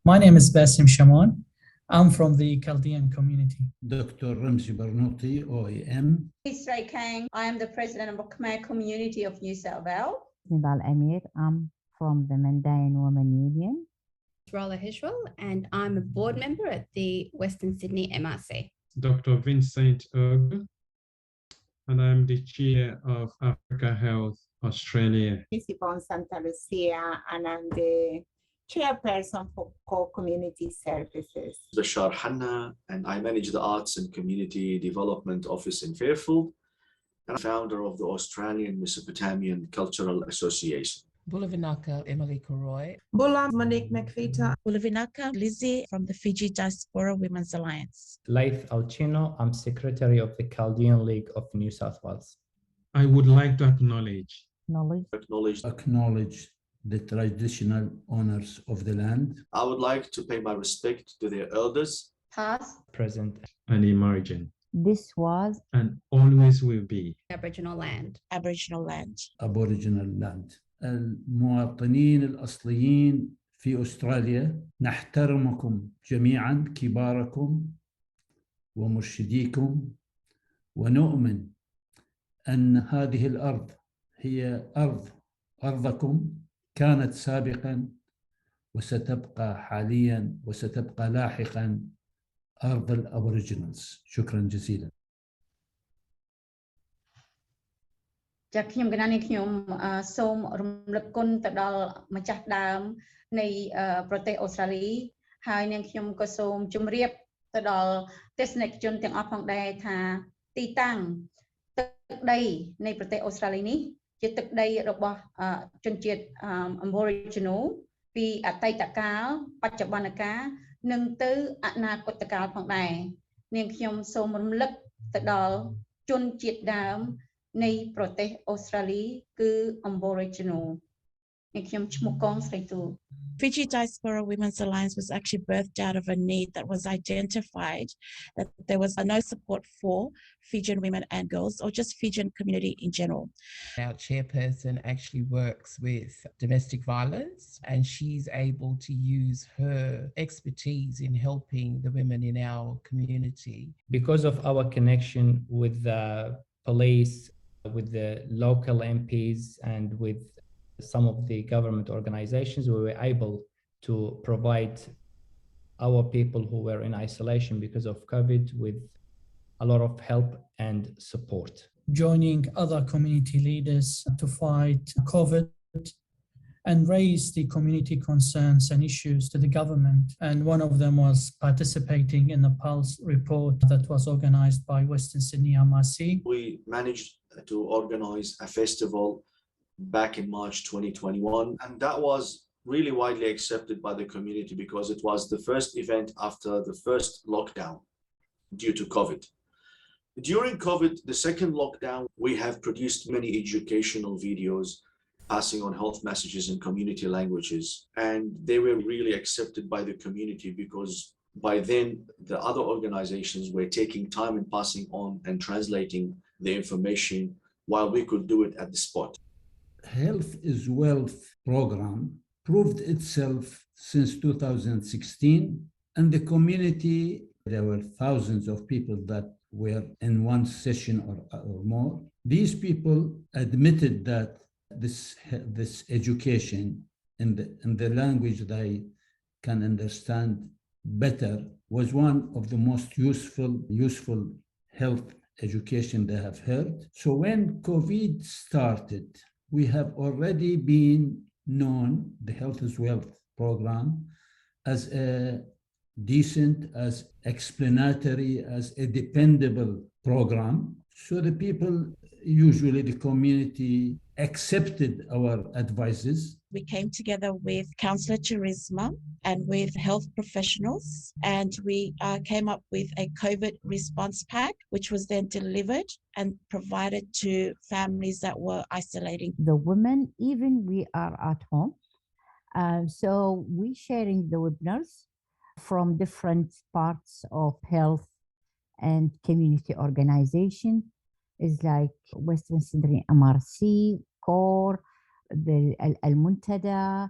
My name is Basim Shaman. I'm from the Chaldean community. Dr. Ramzi Barnouti, OEM. Israel Kang. I am the president of the Khmer community of New South Wales. Nidal Amir, I'm from the Mandarin Women Union. Rolla Hishwell, and I'm a board member at the Western Sydney MRC. Dr. Vincent Erg, and I'm the chair of Africa Health Australia. Yvonne Santa Lucia, and I'm the chairperson for Core Community Services. Bashar Hanna, and I manage the Arts and Community Development Office in Fairfield, and I'm founder of the Australian Mesopotamian Cultural Association. Bulavinaka Emily Koroy. Bula Monique McVita. Bulavinaka Lizzie from the Fiji Diaspora Women's Alliance. Laith Alcino, I'm secretary of the Chaldean League of New South Wales. I would like to acknowledge The traditional owners of the land. I would like to pay my respect to their elders, past, present, and emerging. This was and always will be Aboriginal land. Aboriginal land. Aboriginal land. المواطنين الأصليين في أستراليا نحترمكم جميعا كباركم ومرشديكم ونؤمن أن هذه الأرض هي أرضكم كانت سابقا وستبقى حاليا وستبقى لاحقا أرض الأبوريجينالز. شكرا جزيلا. ចាខ្ញុំកណានេះខ្ញុំសូមរំលឹកគុណទៅដល់ម្ចាស់ដើមនៃប្រទេសអូស្ត្រាលីហើយនាងខ្ញុំក៏សូមជម្រាបទៅដល់ទស្សនិកជនទាំងអស់ផងដែរថាទីតាំងទឹកដីនៃប្រទេសអូស្ត្រាលីនេះជាទឹកដីរបស់ជនជាតិ Aboriginal ពីអតីតកាលបច្ចុប្បន្នកាលនិងទៅអនាគតកាលផងដែរនាងខ្ញុំសូមរំលឹកទៅដល់ជនជាតិដើមនៃប្រទេសអូស្ត្រាលីគឺ Aboriginal នាងខ្ញុំឈ្មោះកងស្រីទូ Fiji Diaspora Women's Alliance was actually birthed out of a need that was identified that there was no support for Fijian women and girls or just Fijian community in general. Our chairperson actually works with domestic violence, and she's able to use her expertise in helping the women in our community. Because of our connection with the police, with the local MPs, and with some of the government organizations, we were able to provide our people who were in isolation because of COVID with a lot of help and support. Joining other community leaders to fight COVID and raise the community concerns and issues to the government. And one of them was participating in the Pulse report that was organized by Western Sydney MRC. We managed to organize a festival back in March 2021, and that was really widely accepted by the community because it was the first event after the first lockdown due to COVID. During COVID, the second lockdown, we have produced many educational videos passing on health messages in community languages, and they were really accepted by the community because by then the other organizations were taking time in passing on and translating the information while we could do it at the spot. Health is Wealth program proved itself since 2016, and the community, there were thousands of people that were in one session or more. These people admitted that this education in the language they can understand better was one of the most useful health education they have heard. So when COVID started, we have already been known, the Health is Wealth program, as a decent, as explanatory, as a dependable program. So the people, usually the community, accepted our advices. We came together with Councillor Charisma and with health professionals, and we came up with a COVID response pack, which was then delivered and provided to families that were isolating. the women, even we are at home. So we sharing the webinars from different parts of health and community organization is like Western Sydney MRC, CORE, the Al Muntada,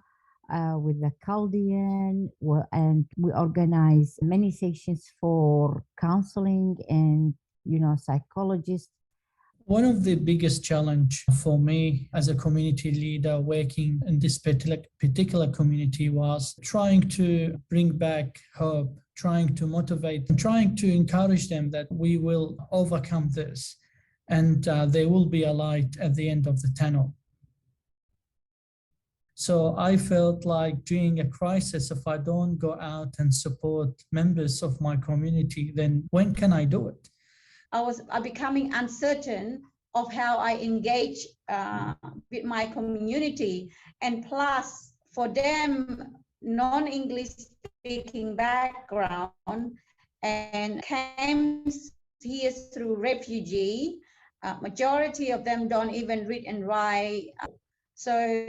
with the Chaldean, and we organize many sessions for counseling and, psychologists. One of the biggest challenge for me as a community leader working in this particular community was trying to bring back hope, trying to motivate, and trying to encourage them that we will overcome this and there will be a light at the end of the tunnel. So I felt like during a crisis, if I don't go out and support members of my community, then when can I do it? I was becoming uncertain of how I engage with my community. And plus, for them, non-English speaking background and came here through refugee, majority of them don't even read and write. So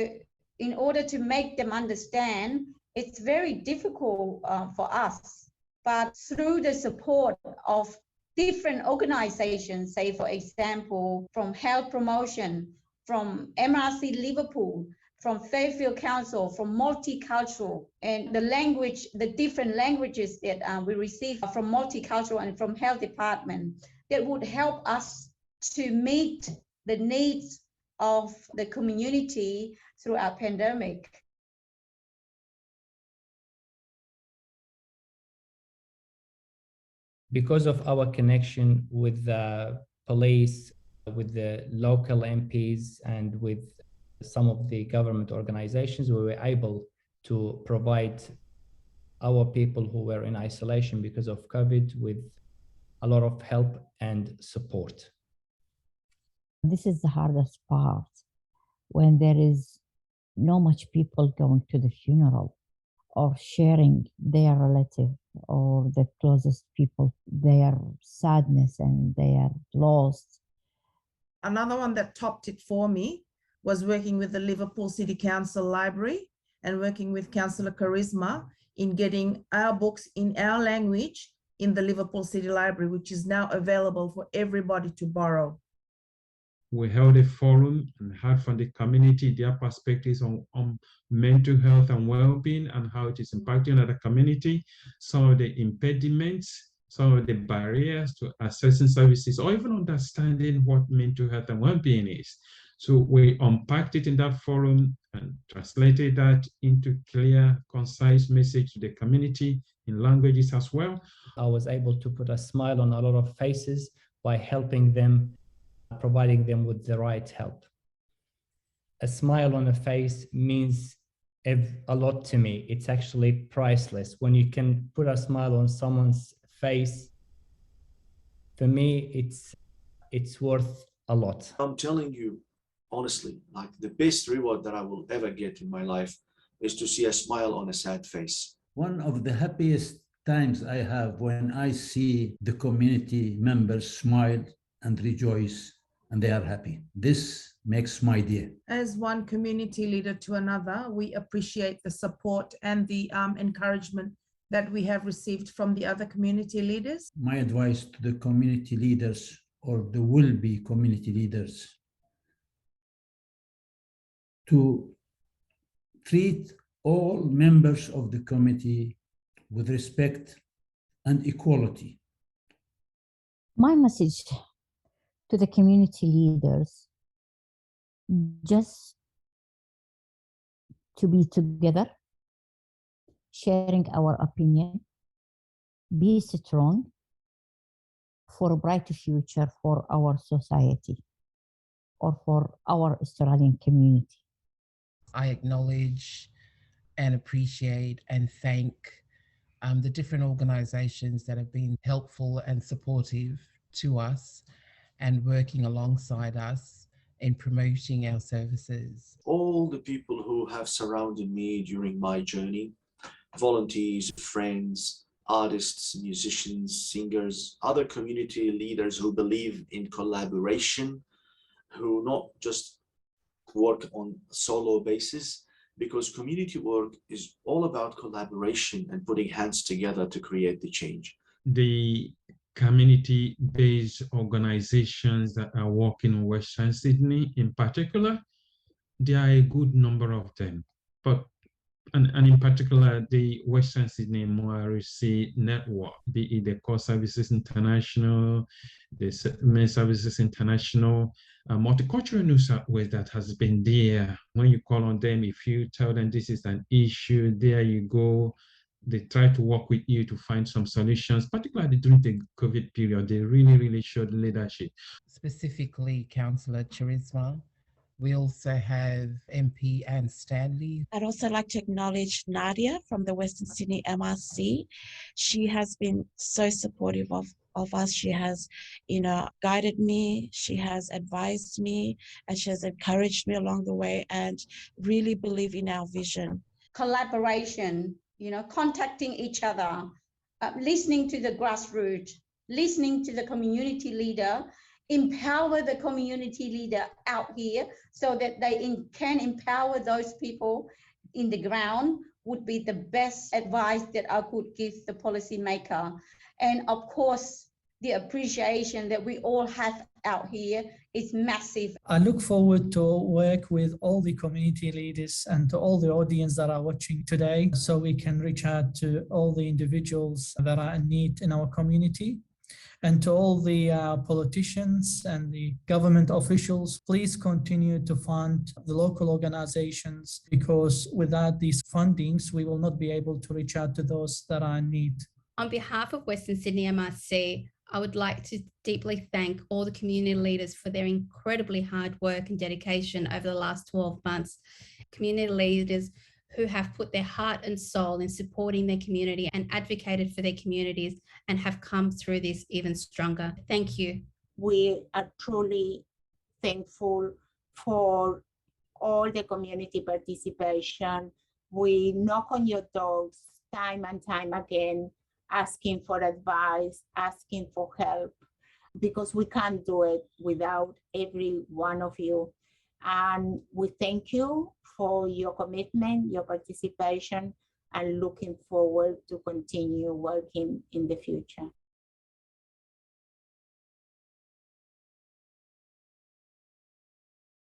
in order to make them understand, it's very difficult for us. But through the support of different organizations, say for example, from health promotion, from MRC Liverpool, from Fairfield Council, from multicultural, and the different languages that we receive from multicultural and from health department, that would help us to meet the needs of the community through our pandemic. Because of our connection with the police, with the local MPs, and with some of the government organizations, we were able to provide our people who were in isolation because of COVID with a lot of help and support. This is the hardest part, when there is not much people going to the funeral or sharing their relative or the closest people, their sadness and their loss. Another one that topped it for me was working with the Liverpool City Council Library and working with Councillor Charisma in getting our books in our language in the Liverpool City Library, which is now available for everybody to borrow. We held a forum and heard from the community their perspectives on mental health and well-being and how it is impacting other community, some of the impediments, some of the barriers to accessing services, or even understanding what mental health and well-being is. So we unpacked it in that forum and translated that into clear, concise message to the community in languages as well. I was able to put a smile on a lot of faces by helping them, providing them with the right help. A smile on a face means a lot to me. It's actually priceless. When you can put a smile on someone's face, for me, it's worth a lot. I'm telling you, honestly, like the best reward that I will ever get in my life is to see a smile on a sad face. One of the happiest times I have when I see the community members smile and rejoice and they are happy. This makes my day. As one community leader to another, we appreciate the support and the encouragement that we have received from the other community leaders. My advice to the community leaders or the will-be community leaders to treat all members of the committee with respect and equality. My message to the community leaders, just to be together, sharing our opinion, be strong for a brighter future for our society or for our Australian community. I acknowledge and appreciate and thank the different organizations that have been helpful and supportive to us and working alongside us in promoting our services. All the people who have surrounded me during my journey, volunteers, friends, artists, musicians, singers, other community leaders who believe in collaboration, who not just work on a solo basis, because community work is all about collaboration and putting hands together to create the change. The community-based organizations that are working in Western Sydney in particular, there are a good number of them, but And in particular, the Western Sydney MRC network, be it the Core Services International, the Settlement Services International, Multicultural New South Wales that has been there. When you call on them, if you tell them this is an issue, there you go. They try to work with you to find some solutions, particularly during the COVID period. They really, really showed leadership. Specifically, Councillor Charisma. We also have MP Anne Stanley. I'd also like to acknowledge Nadia from the Western Sydney MRC. She has been so supportive of us. She has, guided me, she has advised me, and she has encouraged me along the way and really believe in our vision. Collaboration, contacting each other, listening to the grassroots, listening to the community leader, empower the community leader out here so that they can empower those people in the ground would be the best advice that I could give the policymaker. And of course, the appreciation that we all have out here is massive. I look forward to work with all the community leaders and to all the audience that are watching today so we can reach out to all the individuals that are in need in our community. And to all the politicians and the government officials, please continue to fund the local organizations, because without these fundings, we will not be able to reach out to those that are in need. On behalf of Western Sydney MRC, I would like to deeply thank all the community leaders for their incredibly hard work and dedication over the last 12 months. Community leaders who have put their heart and soul in supporting their community and advocated for their communities and have come through this even stronger. Thank you. We are truly thankful for all the community participation. We knock on your doors time and time again, asking for advice, asking for help, because we can't do it without every one of you. And we thank you for your commitment, your participation, and looking forward to continue working in the future.